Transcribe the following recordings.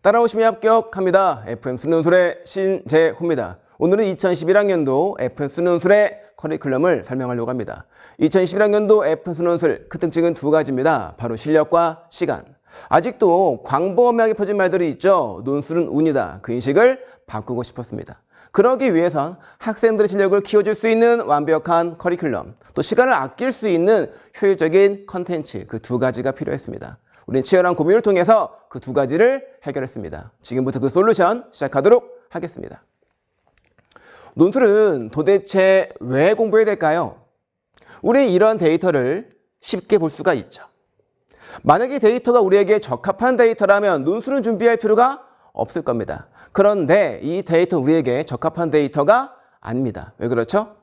따라오시면 합격합니다. FM 수능논술의 신재호입니다. 오늘은 2011학년도 FM 수능논술의 커리큘럼을 설명하려고 합니다. 2011학년도 FM 수능논술 그 특징은 두 가지입니다. 바로 실력과 시간. 아직도 광범위하게 퍼진 말들이 있죠. 논술은 운이다. 그 인식을 바꾸고 싶었습니다. 그러기 위해선 학생들의 실력을 키워줄 수 있는 완벽한 커리큘럼, 또 시간을 아낄 수 있는 효율적인 컨텐츠, 그 두 가지가 필요했습니다. 우리는 치열한 고민을 통해서 그 두 가지를 해결했습니다. 지금부터 그 솔루션 시작하도록 하겠습니다. 논술은 도대체 왜 공부해야 될까요? 우리는 이런 데이터를 쉽게 볼 수가 있죠. 만약에 데이터가 우리에게 적합한 데이터라면 논술은 준비할 필요가 없을 겁니다. 그런데 이 데이터 우리에게 적합한 데이터가 아닙니다. 왜 그렇죠?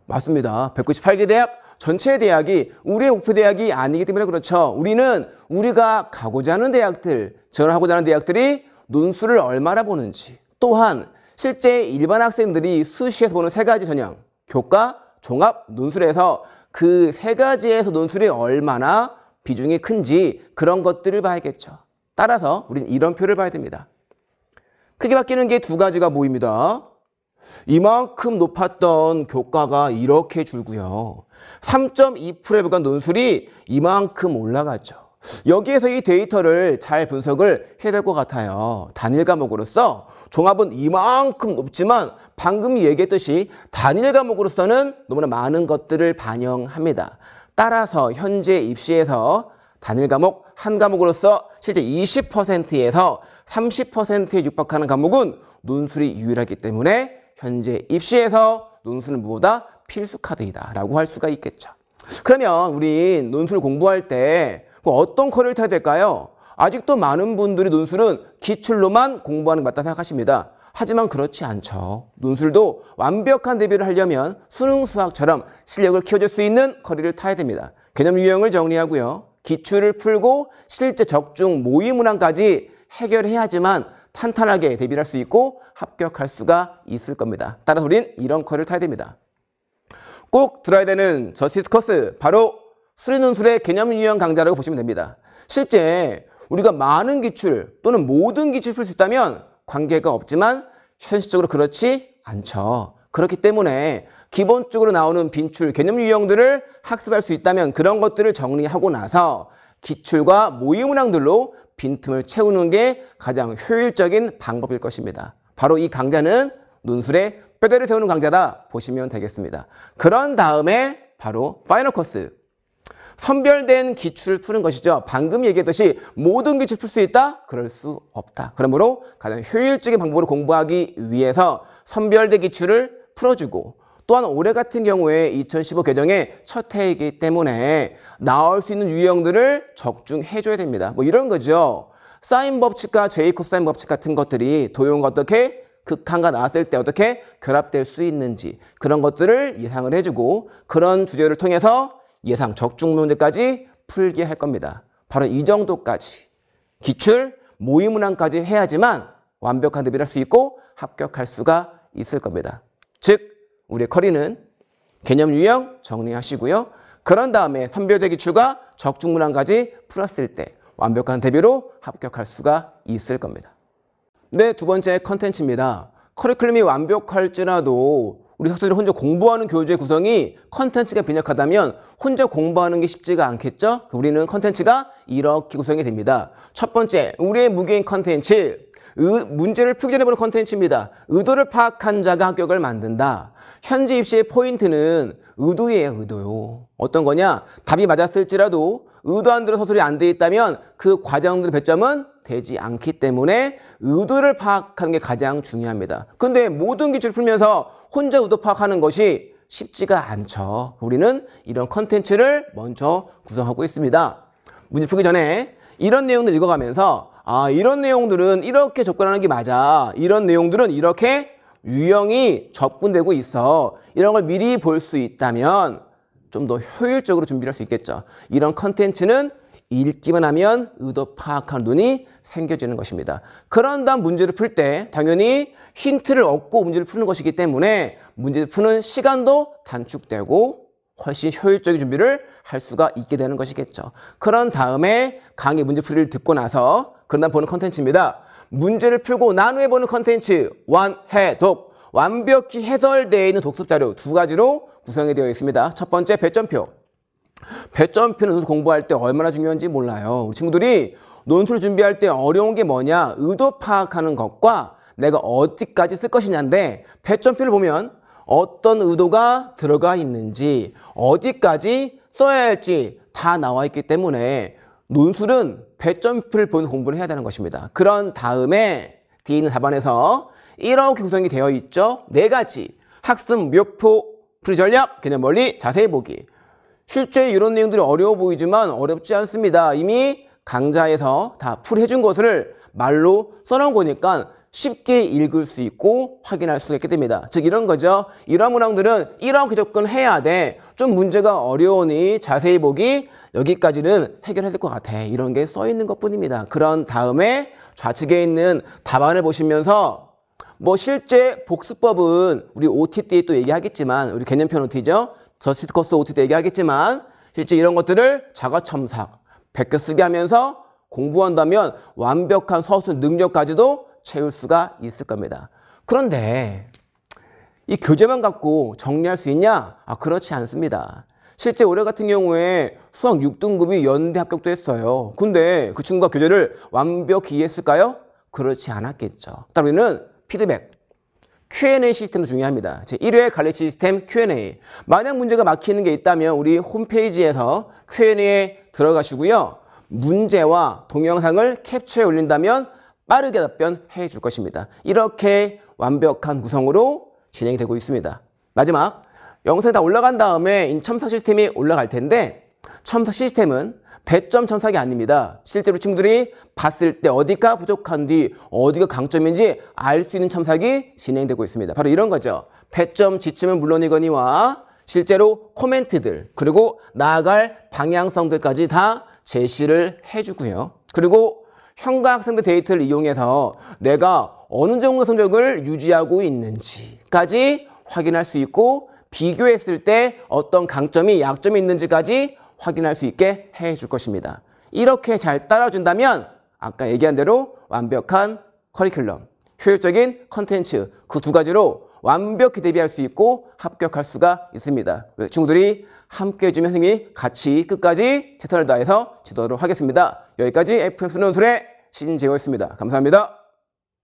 맞습니다. 198개 대학 전체 대학이 우리의 목표 대학이 아니기 때문에 그렇죠. 우리는 우리가 가고자 하는 대학들, 지원하고자 하는 대학들이 논술을 얼마나 보는지, 또한 실제 일반 학생들이 수시에서 보는 세 가지 전형, 교과, 종합, 논술에서 그 세 가지에서 논술이 얼마나 비중이 큰지 그런 것들을 봐야겠죠. 따라서 우리는 이런 표를 봐야 됩니다. 크게 바뀌는 게 두 가지가 보입니다. 이만큼 높았던 교과가 이렇게 줄고요. 3.2%에 불과한 논술이 이만큼 올라갔죠. 여기에서 이 데이터를 잘 분석을 해야 될 것 같아요. 단일 과목으로서 종합은 이만큼 높지만 방금 얘기했듯이 단일 과목으로서는 너무나 많은 것들을 반영합니다. 따라서 현재 입시에서 단일 과목 한 과목으로서 실제 20%에서 30%에 육박하는 과목은 논술이 유일하기 때문에 현재 입시에서 논술은 무엇보다 필수 카드이다라고 할 수가 있겠죠. 그러면 우리 논술 공부할 때 어떤 커리를 타야 될까요? 아직도 많은 분들이 논술은 기출로만 공부하는 게 맞다 생각하십니다. 하지만 그렇지 않죠. 논술도 완벽한 대비를 하려면 수능, 수학처럼 실력을 키워줄 수 있는 커리를 타야 됩니다. 개념 유형을 정리하고요. 기출을 풀고 실제 적중 모의 문항까지 해결해야지만 탄탄하게 대비를 할 수 있고 합격할 수가 있을 겁니다. 따라서 우린 이런 커리를 타야 됩니다. 꼭 들어야 되는 저스티스 코스, 바로 수리논술의 개념 유형 강좌라고 보시면 됩니다. 실제 우리가 많은 기출 또는 모든 기출을 풀 수 있다면 관계가 없지만 현실적으로 그렇지 않죠. 그렇기 때문에 기본적으로 나오는 빈출 개념 유형들을 학습할 수 있다면 그런 것들을 정리하고 나서 기출과 모의 문항들로 빈틈을 채우는 게 가장 효율적인 방법일 것입니다. 바로 이 강좌는 논술의 뼈대를 세우는 강좌다 보시면 되겠습니다. 그런 다음에 바로 파이널 코스, 선별된 기출을 푸는 것이죠. 방금 얘기했듯이 모든 기출 풀 수 있다? 그럴 수 없다. 그러므로 가장 효율적인 방법으로 공부하기 위해서 선별된 기출을 풀어주고, 또한 올해 같은 경우에 2015 개정의 첫 해이기 때문에 나올 수 있는 유형들을 적중해줘야 됩니다. 뭐 이런 거죠. 사인 법칙과 제이콥사인 법칙 같은 것들이 도형과 어떻게 극한과 나왔을 때 어떻게 결합될 수 있는지 그런 것들을 예상을 해주고, 그런 주제를 통해서 예상 적중 문제까지 풀게 할 겁니다. 바로 이 정도까지 기출, 모의 문항까지 해야지만 완벽한 대비를 할 수 있고 합격할 수가 있을 겁니다. 즉 우리의 커리는 개념 유형 정리하시고요. 그런 다음에 선별된 기출과 적중 문항까지 풀었을 때 완벽한 대비로 합격할 수가 있을 겁니다. 네, 두 번째 컨텐츠입니다. 커리큘럼이 완벽할지라도 우리 학생들이 혼자 공부하는 교재 구성이 컨텐츠가 빈약하다면 혼자 공부하는 게 쉽지가 않겠죠? 우리는 컨텐츠가 이렇게 구성이 됩니다. 첫 번째, 우리의 무게인 컨텐츠. 문제를 풀기 전에 보는 컨텐츠입니다. 의도를 파악한 자가 합격을 만든다. 현재 입시의 포인트는 의도예요, 의도요. 어떤 거냐? 답이 맞았을지라도 의도한 대로 서술이 안 돼 있다면 그 과정들의 배점은 되지 않기 때문에 의도를 파악하는 게 가장 중요합니다. 근데 모든 기출을 풀면서 혼자 의도 파악하는 것이 쉽지가 않죠. 우리는 이런 컨텐츠를 먼저 구성하고 있습니다. 문제 풀기 전에 이런 내용들 읽어가면서 이런 내용들은 이렇게 접근하는 게 맞아. 이런 내용들은 이렇게 유형이 접근되고 있어. 이런 걸 미리 볼 수 있다면 좀 더 효율적으로 준비를 할 수 있겠죠. 이런 컨텐츠는 읽기만 하면 의도 파악하는 눈이 생겨지는 것입니다. 그런 다음 문제를 풀 때 당연히 힌트를 얻고 문제를 푸는 것이기 때문에 문제를 푸는 시간도 단축되고 훨씬 효율적인 준비를 할 수가 있게 되는 것이겠죠. 그런 다음에 강의 문제풀이를 듣고 나서 그런 다음 보는 컨텐츠입니다. 문제를 풀고 나누어보는 컨텐츠 완해독. 완벽히 해설되어 있는 독습자료 두 가지로 구성이 되어 있습니다. 첫 번째 배점표. 배점표는 공부할 때 얼마나 중요한지 몰라요. 우리 친구들이 논술 준비할 때 어려운 게 뭐냐? 의도 파악하는 것과 내가 어디까지 쓸 것이냐인데 배점표를 보면 어떤 의도가 들어가 있는지 어디까지 써야 할지 다 나와 있기 때문에 논술은 배점표를 보는 공부를 해야 되는 것입니다. 그런 다음에 뒤에 있는 답안에서 이렇게 구성이 되어 있죠. 4가지. 학습, 목표, 풀이 전략, 개념 원리, 자세히 보기. 실제 이런 내용들이 어려워 보이지만 어렵지 않습니다. 이미 강좌에서 다 풀이해준 것을 말로 써놓은 거니까 쉽게 읽을 수 있고 확인할 수 있게 됩니다. 즉 이런 거죠. 이런 문항들은 이렇게 접근해야 돼. 좀 문제가 어려우니 자세히 보기 여기까지는 해결해야 될 것 같아. 이런 게 써 있는 것뿐입니다. 그런 다음에 좌측에 있는 답안을 보시면서 뭐 실제 복습법은 우리 OT 때 또 얘기하겠지만 우리 개념편 OT죠. 저스티스 코스 OT 때 얘기하겠지만 실제 이런 것들을 자가첨삭, 베껴 쓰게 하면서 공부한다면 완벽한 서술 능력까지도 채울 수가 있을 겁니다. 그런데 이 교재만 갖고 정리할 수 있냐? 그렇지 않습니다. 실제 올해 같은 경우에 수학 6등급이 연대 합격도 했어요. 근데 그 친구가 교재를 완벽히 이해했을까요? 그렇지 않았겠죠. 따로 우리는 피드백, Q&A 시스템도 중요합니다. 제1회 관리 시스템 Q&A. 만약 문제가 막히는 게 있다면 우리 홈페이지에서 Q&A에 들어가시고요. 문제와 동영상을 캡처해 올린다면 빠르게 답변해 줄 것입니다. 이렇게 완벽한 구성으로 진행이 되고 있습니다. 마지막, 영상이 다 올라간 다음에 첨삭 시스템이 올라갈 텐데 첨삭 시스템은 배점 첨삭이 아닙니다. 실제로 친구들이 봤을 때 어디가 부족한 뒤 어디가 강점인지 알 수 있는 첨삭이 진행되고 있습니다. 바로 이런 거죠. 배점 지침은 물론이거니와 실제로 코멘트들 그리고 나아갈 방향성들까지 다 제시를 해주고요. 그리고 현과 학생들 데이터를 이용해서 내가 어느 정도 성적을 유지하고 있는지까지 확인할 수 있고 비교했을 때 어떤 강점이 약점이 있는지까지 확인할 수 있게 해줄 것입니다. 이렇게 잘 따라준다면 아까 얘기한 대로 완벽한 커리큘럼, 효율적인 컨텐츠 그 두 가지로 완벽히 대비할 수 있고 합격할 수가 있습니다. 친구들이 함께 해주면 선생님이 같이 끝까지 최선을 다해서 지도하도록 하겠습니다. 여기까지 FMS 논술의 신재호였습니다. 감사합니다.